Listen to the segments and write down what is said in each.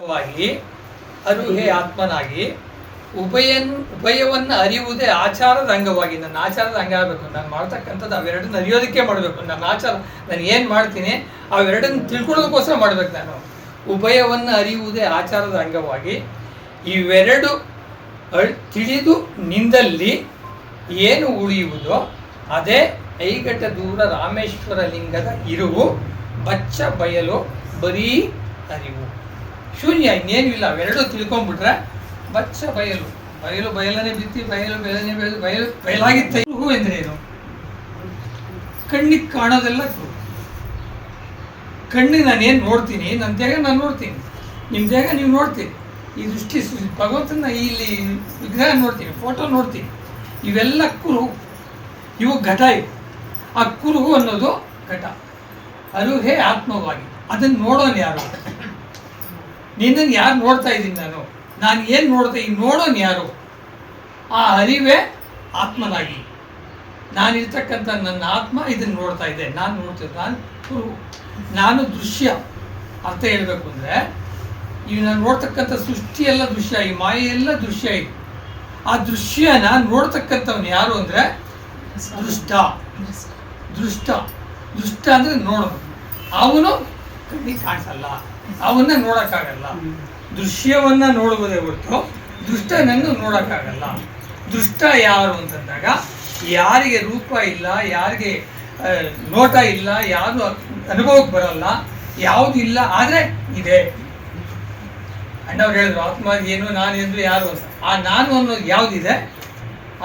ಆತ್ಮವಾಗಿ ಅರುಹೇ ಆತ್ಮನಾಗಿ ಉಭಯವನ್ನು ಅರಿಯುವುದೇ ಆಚಾರದ ಅಂಗವಾಗಿ. ನನ್ನ ಆಚಾರದ ಅಂಗ ಆಗಬೇಕು. ನಾನು ಮಾಡ್ತಕ್ಕಂಥದ್ದು ಅವೆರಡನ್ನು ಅರಿಯೋದಕ್ಕೆ ಮಾಡಬೇಕು. ನನ್ನ ಆಚಾರ ನಾನು ಏನು ಮಾಡ್ತೀನಿ ಅವೆರಡನ್ನು ತಿಳ್ಕೊಳ್ಳೋದಕ್ಕೋಸ್ಕರ ಮಾಡಬೇಕು. ನಾನು ಉಭಯವನ್ನು ಅರಿಯುವುದೇ ಆಚಾರದ ಅಂಗವಾಗಿ ಇವೆರಡು ತಿಳಿದು ನಿಂದಲ್ಲಿ ಏನು ಉಳಿಯುವುದೋ ಅದೇ ಐಗಟ ದೂರ ರಾಮೇಶ್ವರ ಲಿಂಗದ ಇರುವು ಬಚ್ಚ ಬಯಲು ಬರೀ ಅರಿವು. ಶೂನ್ಯ, ಇನ್ನೇನು ಇಲ್ಲ. ಅವೆರಡು ತಿಳ್ಕೊಂಡ್ಬಿಟ್ರೆ ಬಚ್ಚ ಬಯಲು. ಬಯಲು ಬಯಲನೆ ಬಿತ್ತಿ ಬಯಲು ಬೆಳನೆ ಬೆಳೆದು ಬಯಲು ಬಯಲಾಗಿತ್ತ. ಹೂ ಎಂದ್ರೇನು? ಕಣ್ಣಿಗೆ ಕಾಣೋದೆಲ್ಲ ಕಣ್ಣಿಗೆ ನಾನೇನು ನೋಡ್ತೀನಿ, ನನ್ನ ದೇಹ ನಾನು ನೋಡ್ತೀನಿ, ನಿಮ್ಮ ದೇಹ ನೀವು ನೋಡ್ತೀನಿ. ಈ ದೃಷ್ಟಿ ಭಗವಂತನ ಇಲ್ಲಿ ವಿಗ್ರಹ ನೋಡ್ತೀನಿ, ಫೋಟೋ ನೋಡ್ತೀನಿ. ಇವೆಲ್ಲ ಕುರುಹು, ಇವು ಘಟ. ಇವು ಆ ಕುರುಹು ಅನ್ನೋದು ಘಟ. ಅರುಹೇ ಆತ್ಮವಾಗಿ. ಅದನ್ನು ನೋಡೋನು ಯಾರು? ನಿನ್ನನ್ನು ಯಾರು ನೋಡ್ತಾ ಇದ್ದೀನಿ? ನಾನು ಏನು ನೋಡ್ತಾ ಈ ನೋಡೋನು ಯಾರು? ಆ ಅರಿವೇ ಆತ್ಮನಾಗಿ ನಾನಿರ್ತಕ್ಕಂಥ ನನ್ನ ಆತ್ಮ ಇದನ್ನು ನೋಡ್ತಾ ಇದೆ. ನಾನು ನೋಡ್ತಿದ್ದೆ, ನಾನು ಕುರುಹು, ನಾನು ದೃಶ್ಯ. ಅರ್ಥ ಹೇಳಬೇಕು ಅಂದರೆ ಈಗ ನಾನು ನೋಡ್ತಕ್ಕಂಥ ಸೃಷ್ಟಿಯೆಲ್ಲ ದೃಶ್ಯ, ಈ ಮಾಯೆಲ್ಲ ದೃಶ್ಯ. ಇದು ಆ ದೃಶ್ಯನ ನೋಡ್ತಕ್ಕಂಥವ್ನು ಯಾರು ಅಂದರೆ ದೃಷ್ಟ. ದೃಷ್ಟ ದೃಷ್ಟ ಅಂದರೆ ನೋಡೋದು. ಅವನು ಕಣ್ಣಿಗೆ ಕಾಣಿಸಲ್ಲ, ಅವನ್ನ ನೋಡೋಕ್ಕಾಗಲ್ಲ. ದೃಶ್ಯವನ್ನು ನೋಡುವುದೇ ಹೊರತು ದೃಷ್ಟನನ್ನು ನೋಡೋಕ್ಕಾಗಲ್ಲ. ದೃಷ್ಟ ಯಾರು ಅಂತಂದಾಗ ಯಾರಿಗೆ ರೂಪ ಇಲ್ಲ, ಯಾರಿಗೆ ನೋಟ ಇಲ್ಲ, ಯಾವುದು ಅನುಭವಕ್ಕೆ ಬರಲ್ಲ, ಯಾವುದು ಇಲ್ಲ, ಆದರೆ ಇದೆ. ಅಣ್ಣವ್ರು ಹೇಳಿದ್ರು ಆತ್ಮ ಏನು, ನಾನು ಎಂದು ಯಾರು ಅಂತ. ಆ ನಾನು ಅನ್ನೋದು ಯಾವುದಿದೆ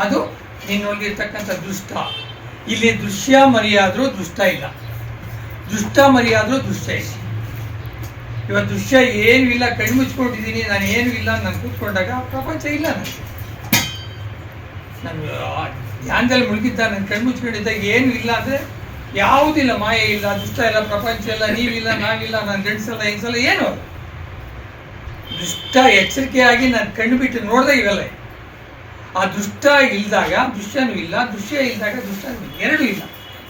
ಅದು ನಿನ್ನೊಳಗಿರ್ತಕ್ಕಂಥ ದೃಷ್ಟ. ಇಲ್ಲಿ ದೃಶ್ಯ ಮರಿಯಾದರೂ ದೃಷ್ಟ ಇಲ್ಲ, ದೃಷ್ಟ ಮರಿಯಾದರೂ ದೃಶ್ಯ ಇಲ್ಲ. ಇವತ್ತು ದೃಶ್ಯ ಏನೂ ಇಲ್ಲ, ಕಣ್ಣು ಮುಚ್ಕೊಂಡಿದ್ದೀನಿ, ನಾನು ಏನೂ ಇಲ್ಲ, ನಾನು ಕೂತ್ಕೊಂಡಾಗ ಪ್ರಪಂಚ ಇಲ್ಲ. ನಾನು ಧ್ಯಾನದಲ್ಲಿ ಮುಳುಗಿದ್ದ, ನಾನು ಕಣ್ಣು ಮುಚ್ಕೊಂಡಿದ್ದಾಗ ಏನೂ ಇಲ್ಲ ಅಂದರೆ ಯಾವುದಿಲ್ಲ. ಮಾಯೆ ಇಲ್ಲ, ದುಷ್ಟ ಇಲ್ಲ, ಪ್ರಪಂಚ ಇಲ್ಲ, ನೀವಿಲ್ಲ, ನಾವಿಲ್ಲ, ನಾನು ಗಂಡಸಲ್ಲ, ಹೆಂಗಸಲ್ಲ, ಏನು ದುಷ್ಟ ಎಚ್ಚರಿಕೆಯಾಗಿ ನಾನು ಕಣ್ಣು ಬಿಟ್ಟು ನೋಡಿದಾಗ ಇವೆಲ್ಲ. ಆ ದುಷ್ಟ ಇಲ್ದಾಗ ದೃಶ್ಯನೂ ಇಲ್ಲ, ದೃಶ್ಯ ಇಲ್ದಾಗ ದುಷ್ಟನೂ ಎರಡೂ ಇಲ್ಲ.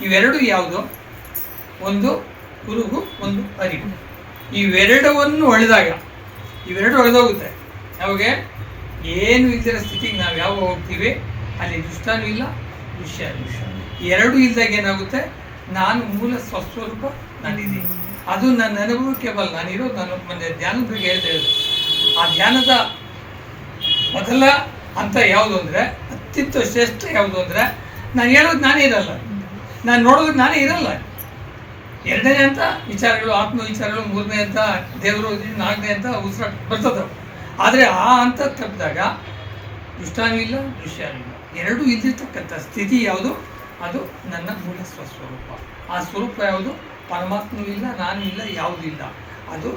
ಇವೆರಡು ಯಾವುದು? ಒಂದು ಕುರುಹು, ಒಂದು ಅರಿವು. ಇವೆರಡವನ್ನು ಒಳೆದಾಗ ಇವೆರಡು ಒಳೆದೋಗುತ್ತೆ. ಯಾವಾಗ ಏನು ಇಲ್ದಿರೋ ಸ್ಥಿತಿಗೆ ನಾವು ಯಾವಾಗ ಹೋಗ್ತೀವಿ ಅಲ್ಲಿ ದುಷ್ಟನೂ ಇಲ್ಲ, ದೃಶ್ಯನೂ ಇಲ್ಲ. ಎರಡೂ ಇಲ್ದಾಗ ಏನಾಗುತ್ತೆ? ನಾನು ಮೂಲ ಸ್ವಸ್ವರೂಪ ನಾನಿದ್ದೀನಿ. ಅದು ನನ್ನ ಅನುಭವಕ್ಕೆ ಬಲ್ಲ. ನಾನಿರೋದು ನಾನು ಮೊನ್ನೆ ಧ್ಯಾನದ ಬಗ್ಗೆ ಹೇಳ್ತಾ ಇರೋದು. ಆ ಧ್ಯಾನದ ಮೊದಲ ಹಂತ ಯಾವುದು ಅಂದರೆ, ಅತ್ಯಂತ ಶ್ರೇಷ್ಠ ಯಾವುದು ಅಂದರೆ, ನಾನು ಹೇಳೋದು ನಾನೇ ಇರಲ್ಲ, ನಾನು ನೋಡೋದಕ್ಕೆ ನಾನೇ ಇರಲ್ಲ. ಎರಡನೇ ಅಂತ ವಿಚಾರಗಳು, ಆತ್ಮ ವಿಚಾರಗಳು, ಮೂರನೇ ಅಂತ ದೇವರು, ನಾಲ್ಕನೇ ಅಂತ ಉಸಿರಾಟ ಬರ್ತದೆ. ಆದರೆ ಆ ಹಂತ ತಪ್ಪಿದಾಗ ದುಷ್ಟನೂ ಇಲ್ಲ, ದೃಶ್ಯನೂ ಇಲ್ಲ. ಎರಡೂ ಇದ್ದಿರ್ತಕ್ಕಂಥ ಸ್ಥಿತಿ ಯಾವುದು? ಅದು ನನ್ನ ಮೂಲ ಸ್ವಸ್ವರೂಪ. ಆ ಸ್ವರೂಪ ಯಾವುದು? ಪರಮಾತ್ಮನೂ ಇಲ್ಲ, ನಾನು ಇಲ್ಲ, ಯಾವುದೂ ಇಲ್ಲ. ಅದು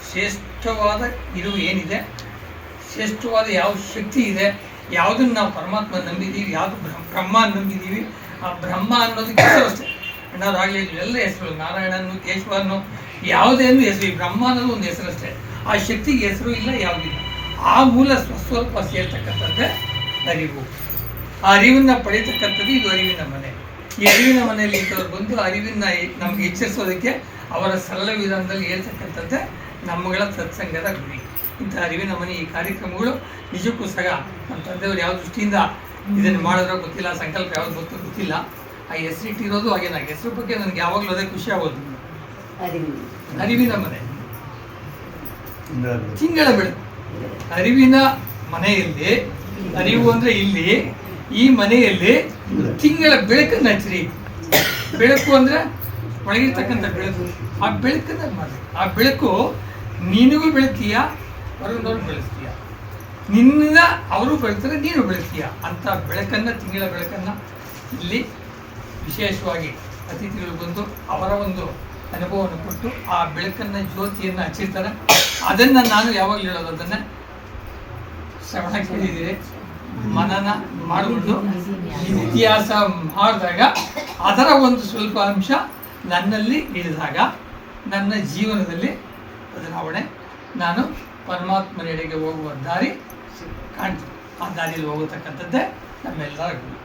ಶ್ರೇಷ್ಠವಾದ ಇರುವ ಏನಿದೆ, ಶ್ರೇಷ್ಠವಾದ ಯಾವ ಶಕ್ತಿ ಇದೆ, ಯಾವುದನ್ನು ನಾವು ಪರಮಾತ್ಮ ನಂಬಿದ್ದೀವಿ, ಯಾವುದು ಬ್ರಹ್ಮ ನಂಬಿದ್ದೀವಿ. ಆ ಬ್ರಹ್ಮ ಅನ್ನೋದಕ್ಕೆ ಹೆಸರು ಅಷ್ಟೇ. ನಾವು ಆಗಲೇ ಎಲ್ಲ ಹೆಸರು, ನಾರಾಯಣನು, ಕೇಶವನು, ಯಾವುದೇನು ಹೆಸರು. ಈ ಬ್ರಹ್ಮ ಅನ್ನೋದು ಒಂದು ಹೆಸರಷ್ಟೇ. ಆ ಶಕ್ತಿಗೆ ಹೆಸರು ಇಲ್ಲ, ಯಾವುದಿಲ್ಲ. ಆ ಮೂಲ ಸ್ವಸ್ವರೂಪ ಸೇರ್ತಕ್ಕಂಥದ್ದೇ ಅರಿವು. ಆ ಅರಿವನ್ನು ಪಡೆಯತಕ್ಕಂಥದ್ದು ಇದು ಅರಿವಿನ ಮನೆ. ಈ ಅರಿವಿನ ಮನೆಯಲ್ಲಿ ಇಂಥವ್ರು ಬಂದು ಅರಿವಿನ ನಮ್ಗೆ ಎಚ್ಚರಿಸೋದಕ್ಕೆ ಅವರ ಸರಳ ವಿಧಾನದಲ್ಲಿ ಹೇಳ್ತಕ್ಕಂಥದ್ದೇ ನಮ್ಮಗಳ ಸತ್ಸಂಗದ ಗುರಿ. ಇಂಥ ಅರಿವಿನ ಮನೆ ಈ ಕಾರ್ಯಕ್ರಮಗಳು ನಿಜಕ್ಕೂ ಸಹ ನಮ್ಮ ತಂದೆಯವರು ಯಾವ ದೃಷ್ಟಿಯಿಂದ ಇದನ್ನು ಮಾಡಿದ್ರೋ ಗೊತ್ತಿಲ್ಲ, ಸಂಕಲ್ಪ ಯಾವ್ದು ಗೊತ್ತಿಲ್ಲ. ಆ ಹೆಸರಿಟ್ಟಿರೋದು ಹಾಗೆ. ನನಗೆ ಹೆಸರು ಬಗ್ಗೆ ನನಗೆ ಯಾವಾಗಲೂ ಅದೇ ಖುಷಿ ಆಗೋದು. ಅರಿವಿನ ಮನೆ, ತಿಂಗಳ ಬೆಳಕು. ಅರಿವಿನ ಮನೆಯಲ್ಲಿ, ಅರಿವು ಅಂದರೆ ಇಲ್ಲಿ ಈ ಮನೆಯಲ್ಲಿ ತಿಂಗಳ ಬೆಳಕನ್ನು ಹಚ್ಚಿರಿ. ಬೆಳಕು ಅಂದರೆ ಒಳಗಿರ್ತಕ್ಕಂಥ ಬೆಳಕು. ಆ ಬೆಳಕನ್ನು ಮಾಡಿ. ಆ ಬೆಳಕು ನೀನಿಗೂ ಬೆಳಕೀಯ, ಹೊರಗಿನವ್ರು ಬೆಳೆಸ್ತೀಯ, ನಿನ್ನ ಅವರು ಬೆಳೆಸ್ತಾರೆ, ನೀನು ಬೆಳೆಸ್ತೀಯ. ಅಂಥ ಬೆಳಕನ್ನು, ತಿಂಗಳ ಬೆಳಕನ್ನು ಇಲ್ಲಿ ವಿಶೇಷವಾಗಿ ಅತಿಥಿಗಳು ಬಂದು ಅವರ ಒಂದು ಅನುಭವವನ್ನು ಕೊಟ್ಟು ಆ ಬೆಳಕನ್ನು, ಜ್ಯೋತಿಯನ್ನು ಹಚ್ಚಿರ್ತಾರೆ. ಅದನ್ನು ನಾನು ಯಾವಾಗಲೂ ಹೇಳೋದು, ಅದನ್ನು ಶ್ರವಣ ಕೇಳಿದ್ದೀರಿ, ಮನನ ಮಾಡಿಬಿಟ್ಟು ಇತಿಹಾಸ ಮಾಡಿದಾಗ ಅದರ ಒಂದು ಸ್ವಲ್ಪ ಅಂಶ ನನ್ನಲ್ಲಿ ಇಳಿದಾಗ ನನ್ನ ಜೀವನದಲ್ಲಿ ಬದಲಾವಣೆ, ನಾನು ಪರಮಾತ್ಮನೆಡೆಗೆ ಹೋಗುವ ದಾರಿ ಕಾಣ್ತೀನಿ. ಆ ದಾರಿಯಲ್ಲಿ ಹೋಗತಕ್ಕಂಥದ್ದೇ ನಮ್ಮೆಲ್ಲರ ಗುರಿ.